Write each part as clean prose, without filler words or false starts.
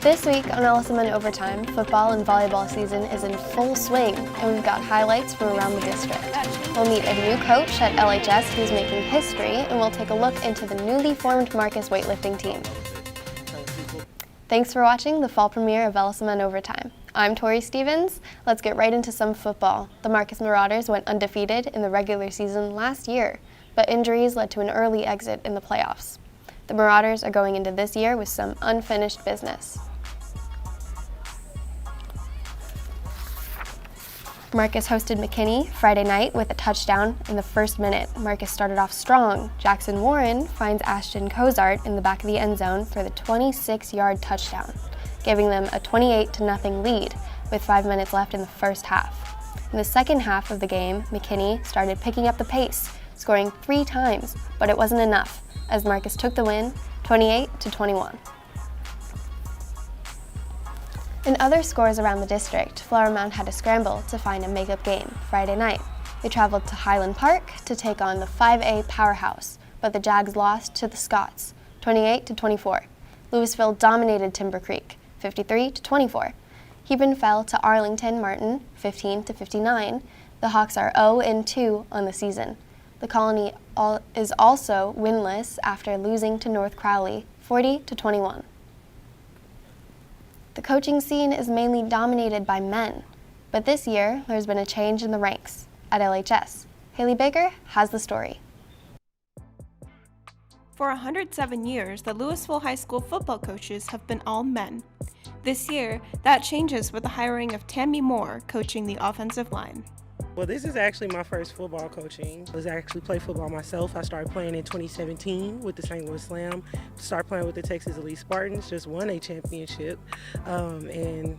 This week on LSMN Overtime, football and volleyball season is in full swing, and we've got highlights from around the district. We'll meet a new coach at LHS who's making history, and we'll take a look into the newly formed Marcus weightlifting team. Thanks for watching the fall premiere of LSMN Overtime. I'm Tori Stevens. Let's get right into some football. The Marcus Marauders went undefeated in the regular season last year, but injuries led to an early exit in the playoffs. The Marauders are going into this year with some unfinished business. Marcus hosted Mic-kinney Friday night with a touchdown in the first minute. Marcus started off strong. Jackson Warren finds Ashton Cozart in the back of the end zone for the 26-yard touchdown, giving them a 28-0 lead with 5 minutes left in the first half. In the second half of the game, Mic-kinney started picking up the pace, scoring 3 times, but it wasn't enough as Marcus took the win 28-21. In other scores around the district, Flower Mound had to scramble to find a makeup game Friday night. They traveled to Highland Park to take on the 5A powerhouse, but the Jags lost to the Scots, 28-24. Lewisville dominated Timber Creek, 53-24. Hebron fell to Arlington Martin, 15-59. The Hawks are 0-2 on the season. The Colony is also winless after losing to North Crowley, 40-21. The coaching scene is mainly dominated by men, but this year there's been a change in the ranks at LHS. Haley Baker has the story. For 107 years, the Lewisville High School football coaches have been all men. This year, that changes with the hiring of Tammy Moore coaching the offensive line. Well, this is actually my first football coaching. I actually played football myself. I started playing in 2017 with the St. Louis Slam. Started playing with the Texas Elite Spartans, just won a championship. And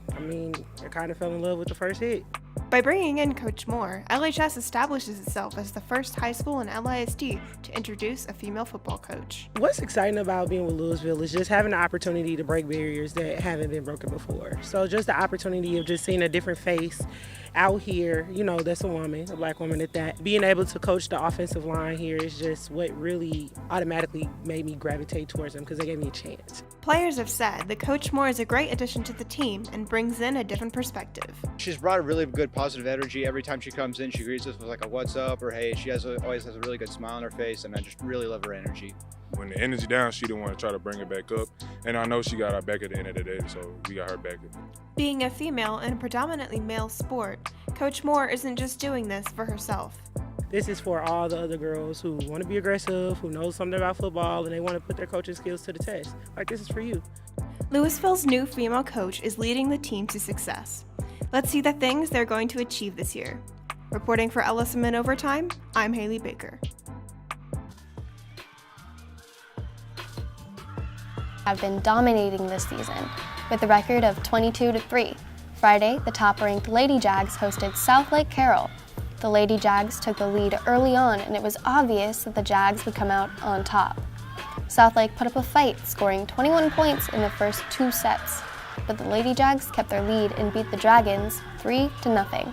I kind of fell in love with the first hit. By bringing in Coach Moore, LHS establishes itself as the first high school in LISD to introduce a female football coach. What's exciting about being with Lewisville is just having the opportunity to break barriers that haven't been broken before. So just the opportunity of just seeing a different face out here, that's a woman, a black woman at that. Being able to coach the offensive line here is just what really automatically made me gravitate towards them because they gave me a chance. Players have said that Coach Moore is a great addition to the team and brings in a different perspective. She's brought a really good positive energy. Every time she comes in, she greets us with like a what's up or hey. She always has a really good smile on her face, and I just really love her energy. When the energy down, she didn't want to try to bring it back up. And I know she got our back at the end of the day, so we got her back. Being a female in a predominantly male sport, Coach Moore isn't just doing this for herself. This is for all the other girls who want to be aggressive, who know something about football, and they want to put their coaching skills to the test. Like, this is for you. Lewisville's new female coach is leading the team to success. Let's see the things they're going to achieve this year. Reporting for LSMN Overtime, I'm Haley Baker. Have been dominating this season with a record of 22-3. Friday, the top-ranked Lady Jags hosted South Lake Carroll. The Lady Jags took the lead early on, and it was obvious that the Jags would come out on top. South Lake put up a fight, scoring 21 points in the first 2 sets, but the Lady Jags kept their lead and beat the Dragons 3-0.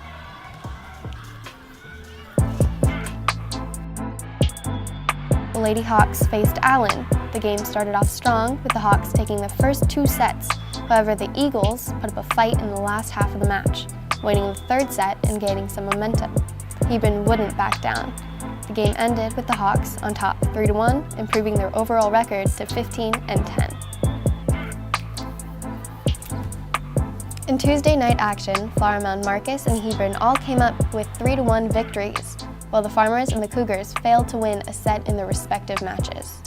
The Lady Hawks faced Allen. The game started off strong, with the Hawks taking the first 2 sets. However, the Eagles put up a fight in the last half of the match, winning the 3rd set and gaining some momentum. Hebron wouldn't back down. The game ended with the Hawks on top 3-1, improving their overall record to 15-10. In Tuesday night action, Flower Mound Marcus and Hebron all came up with 3-1 victories, while the Farmers and the Cougars failed to win a set in their respective matches.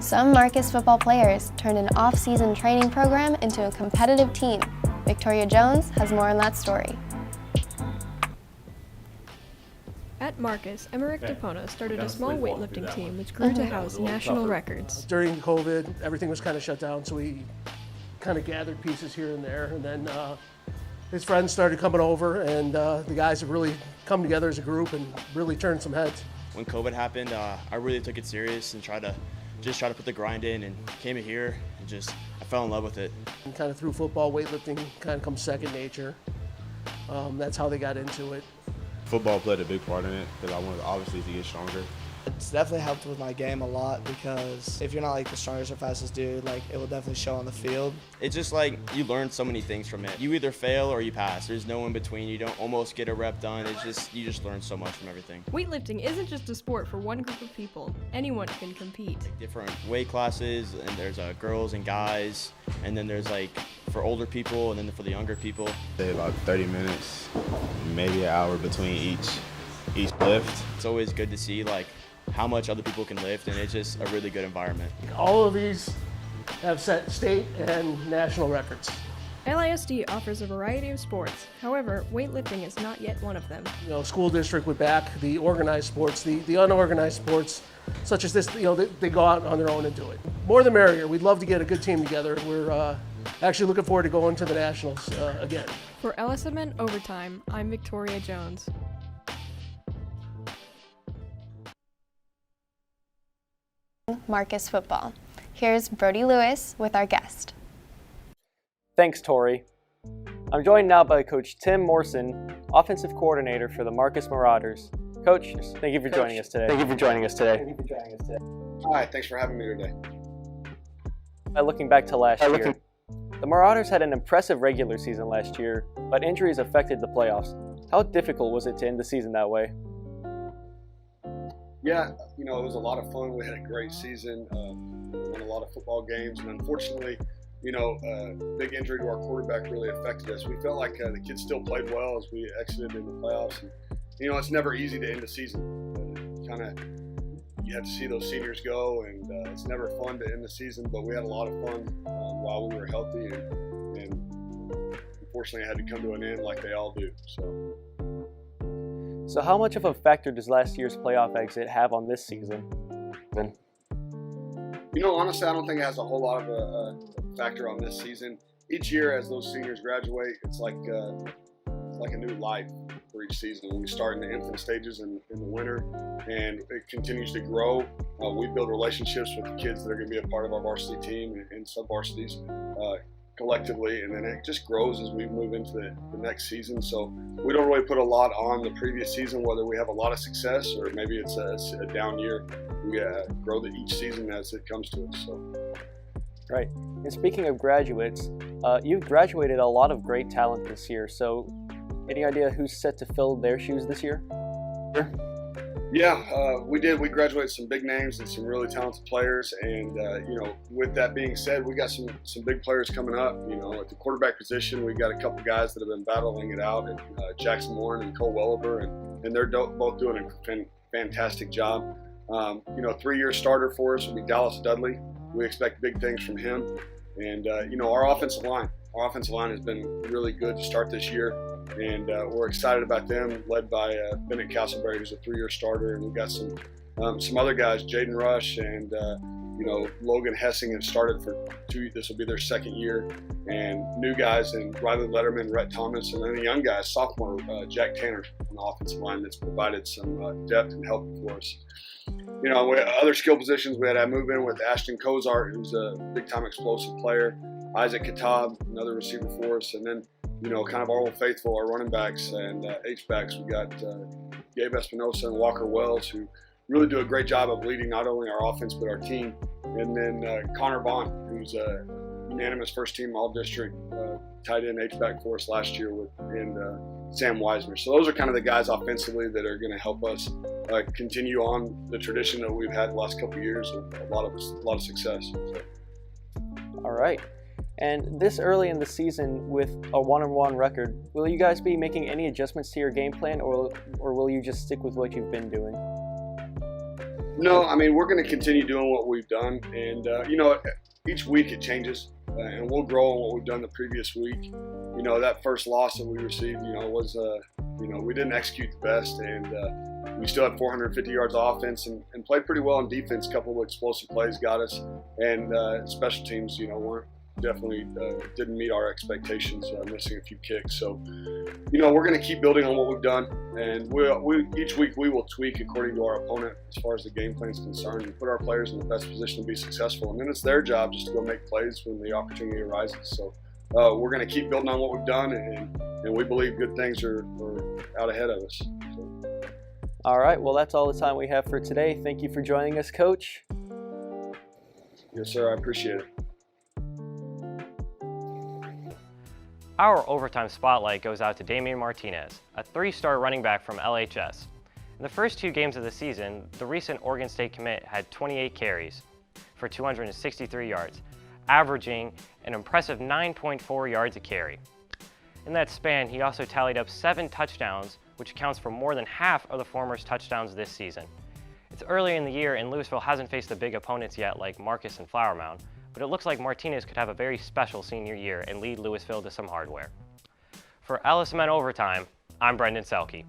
Some Marcus football players turned an off-season training program into a competitive team. Victoria Jones has more on that story. At Marcus, Emmerich DePona started a small weightlifting team which grew to house national records. During COVID, everything was kind of shut down, so we kind of gathered pieces here and there, and then his friends started coming over, and the guys have really come together as a group and really turned some heads. When COVID happened, I really took it serious and tried to put the grind in, and came in here and I fell in love with it. And kind of through football, weightlifting kind of comes second nature. That's how they got into it. Football played a big part in it because I wanted obviously to get stronger. It's definitely helped with my game a lot because if you're not like the strongest or fastest dude, like it will definitely show on the field. It's just like you learn so many things from it. You either fail or you pass. There's no in between. You don't almost get a rep done. It's just you just learn so much from everything. Weightlifting isn't just a sport for one group of people. Anyone can compete. Different weight classes, and there's girls and guys, and then there's like for older people, and then for the younger people. Say about 30 minutes, maybe an hour between each lift. It's always good to see like how much other people can lift, and it's just a really good environment. All of these have set state and national records. LISD offers a variety of sports. However, weightlifting is not yet one of them. You know, school district would back the organized sports, the unorganized sports, such as this. You know, they go out on their own and do it. More the merrier. We'd love to get a good team together. We're actually looking forward to going to the nationals again. For LSMN Overtime, I'm Victoria Jones. Marcus football. Here's Brody Lewis with our guest. Thanks, Tori. I'm joined now by Coach Tim Morrison, Offensive Coordinator for the Marcus Marauders. Coach, thank you for joining us today. Hi, thanks for having me today. By looking back to last year, the Marauders had an impressive regular season last year, but injuries affected the playoffs. How difficult was it to end the season that way? Yeah, you know, it was a lot of fun. We had a great season, won a lot of football games, and unfortunately, you know, big injury to our quarterback really affected us. We felt like the kids still played well as we exited in the playoffs. And, you know, it's never easy to end the season. You have to see those seniors go, and it's never fun to end the season, but we had a lot of fun while we were healthy, and unfortunately it had to come to an end like they all do. So how much of a factor does last year's playoff exit have on this season? You know, honestly, I don't think it has a whole lot of a factor on this season. Each year as those seniors graduate, it's like a new life for each season. When we start in the infant stages in the winter, and it continues to grow, we build relationships with the kids that are going to be a part of our varsity team and sub-varsities collectively, and then it just grows as we move into the next season. So we don't really put a lot on the previous season, whether we have a lot of success or maybe it's a down year. We grow each season as it comes to us. So. Right. And speaking of graduates, you've graduated a lot of great talent this year. So any idea who's set to fill their shoes this year? Yeah, we did. We graduated some big names and some really talented players. And, you know, with that being said, we got some big players coming up. You know, at the quarterback position, we got a couple guys that have been battling it out, and Jackson Warren and Cole Welliver, and they're both doing a fantastic job. You know, 3-year starter for us will be Dallas Dudley. We expect big things from him. And, you know, our offensive line has been really good to start this year. And we're excited about them, led by Bennett Castleberry, who's a 3-year starter. And we've got some other guys, Jaden Rush and, you know, Logan Hessing have started for 2. This will be their 2nd year. And new guys, and Riley Letterman, Rhett Thomas, and then a young guy, sophomore, Jack Tanner on the offensive line that's provided some depth and help for us. You know, other skill positions, we had to move in with Ashton Cozart, who's a big-time explosive player, Isaac Katab, another receiver for us, and then, you know, kind of our old faithful, our running backs and H-backs. We got Gabe Espinosa and Walker Wells, who really do a great job of leading not only our offense but our team. And then Connor Bond, who's a unanimous first-team All-District tight end H-back for us last year, and Sam Weisner. So those are kind of the guys offensively that are going to help us continue on the tradition that we've had the last couple of years of a lot of success. So. All right. And this early in the season with a 1-1 record, will you guys be making any adjustments to your game plan, or will you just stick with what you've been doing? No, I mean, we're going to continue doing what we've done. And, you know, each week it changes, and we'll grow on what we've done the previous week. You know, that first loss that we received, you know, was, you know, we didn't execute the best, and we still had 450 yards of offense and played pretty well in defense. A couple of explosive plays got us, and special teams, you know, weren't definitely didn't meet our expectations, missing a few kicks. So, you know, we're going to keep building on what we've done, and each week we will tweak according to our opponent as far as the game plan is concerned, and put our players in the best position to be successful. And then it's their job just to go make plays when the opportunity arises. So we're going to keep building on what we've done, and we believe good things are out ahead of us. So. All right, well, that's all the time we have for today. Thank you for joining us, Coach. Yes, sir. I appreciate it. Our Overtime Spotlight goes out to Damian Martinez, a 3-star running back from LHS. In the first 2 games of the season, the recent Oregon State commit had 28 carries for 263 yards, averaging an impressive 9.4 yards a carry. In that span, he also tallied up 7 touchdowns, which accounts for more than half of the former's touchdowns this season. It's early in the year and Lewisville hasn't faced the big opponents yet like Marcus and Flower Mound, but it looks like Martinez could have a very special senior year and lead Lewisville to some hardware. For LSMN Overtime, I'm Brendan Selke.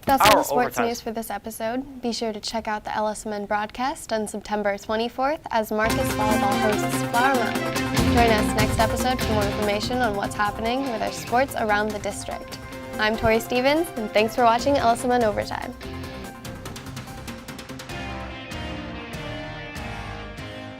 That's all the sports news for this episode. Be sure to check out the LSMN broadcast on September 24th as Marcus Volleyball hosts Flower Mound. Join us next episode for more information on what's happening with our sports around the district. I'm Tori Stevens, and thanks for watching LSMN Overtime.